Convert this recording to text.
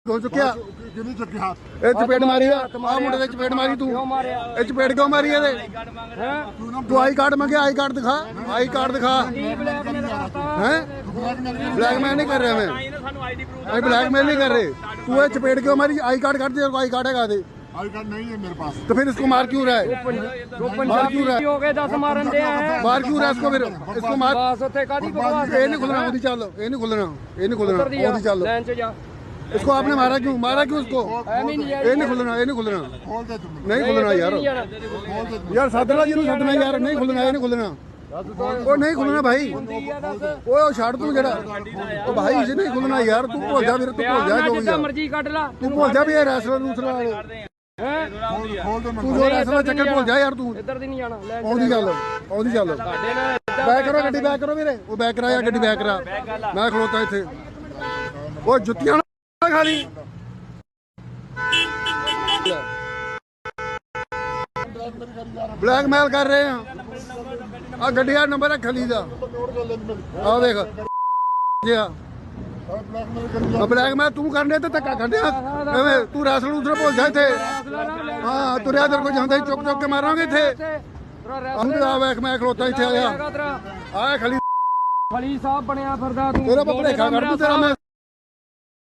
ਹੋ ਚੁੱਕਿਆ ਕਿਹਨੇ ਚੱਕਿਆ ਹੱਥ? ਇਹ ਚਪੇੜ ਮਾਰੀ ਆ ਮੁੰਡੇ ਦੇ ਚਪੇੜ ਮਾਰੀ ਤੂੰ ਇਹ ਚਪੇੜ ਕਿਉਂ ਮਾਰੀ ਇਹਦੇ ਤੂੰ ਆਈ ਕਾਰਡ ਮੰਗਿਆ ਆਈ ਕਾਰਡ ਦਿਖਾ ਹੈ ਬਲੈਕਮੇਲ ਨਹੀਂ ਕਰ ਰਿਹਾ ਮੈਂ ਅਸੀਂ ਬਲੈਕमेल नहीं कर रहे तू ये चपेट क्यों मारी आई कार्ड काट दे आई कार्ड है आई कार्ड नहीं है मेरे पास तो फिर इसको मार क्यों रहा है मार क्यों रहा है मार क्यों रहा है इसको फिर इसको मार ये नहीं खुलना ओदी चल ये नहीं खुलना ओदी चल इसको आपने मारा क्यों इसको ये नहीं खुलना खोल दे तुम नहीं खुलना यार सदना जी सदना यार नहीं खुलना ये नहीं खुलना ਉਹ ਨਹੀਂ ਖੁੱਲਣਾ ਭਾਈ ਉਹ ਛੱਡ ਤੂੰ ਜਿਹੜਾ ਉਹ ਭਾਈ ਇਹ ਨਹੀਂ ਖੁੱਲਣਾ ਯਾਰ ਤੂੰ ਭੁੱਲ ਜਾ ਵੀਰ ਤੂੰ ਭੁੱਲ ਜਾ ਜੋ ਵੀ ਮਰਜ਼ੀ ਕੱਢ ਲਾ ਤੂੰ ਭੁੱਲ ਜਾ ਵੀ ਇਹ ਰੈਸਲਰ ਦੂਸਰਾ खोल दे ਤੂੰ ਜੋ ਰੈਸਲਰ ਚੱਕਰ ਭੁੱਲ ਜਾ ਯਾਰ ਤੂੰ ਇੱਧਰ ਦੀ ਨਹੀਂ ਜਾਣਾ ਆਉਂਦੀ ਚੱਲ ਬੈਕ ਕਰੋ ਗੱਡੀ ਬੈਕ ਕਰੋ ਵੀਰੇ ਉਹ ਬੈਕ ਕਰਾ ਯਾਰ ਗੱਡੀ ਬੈਕ ਕਰਾ ਮੈਂ ਖਲੋਤਾ ਇੱਥੇ ਉਹ ਜੁੱਤੀਆਂ ਨਾ ਖਾ ਲਈ ब्लैकमेल कर रहे हैं आ गड्डी का नंबर है खली दा आ देख ब्लैकमेल तू करने ते धक्का कढ़िया तू रैसल उधर भुल जा इत्थे हां तुरिया तेरे को जांदा चुक चुक के मारांगे इत्थे आ वेख मैं खलोता इत्थे आया आ खली साहब बनया फिरदा तू तेरा भलेखा कर दूं तेरा मैं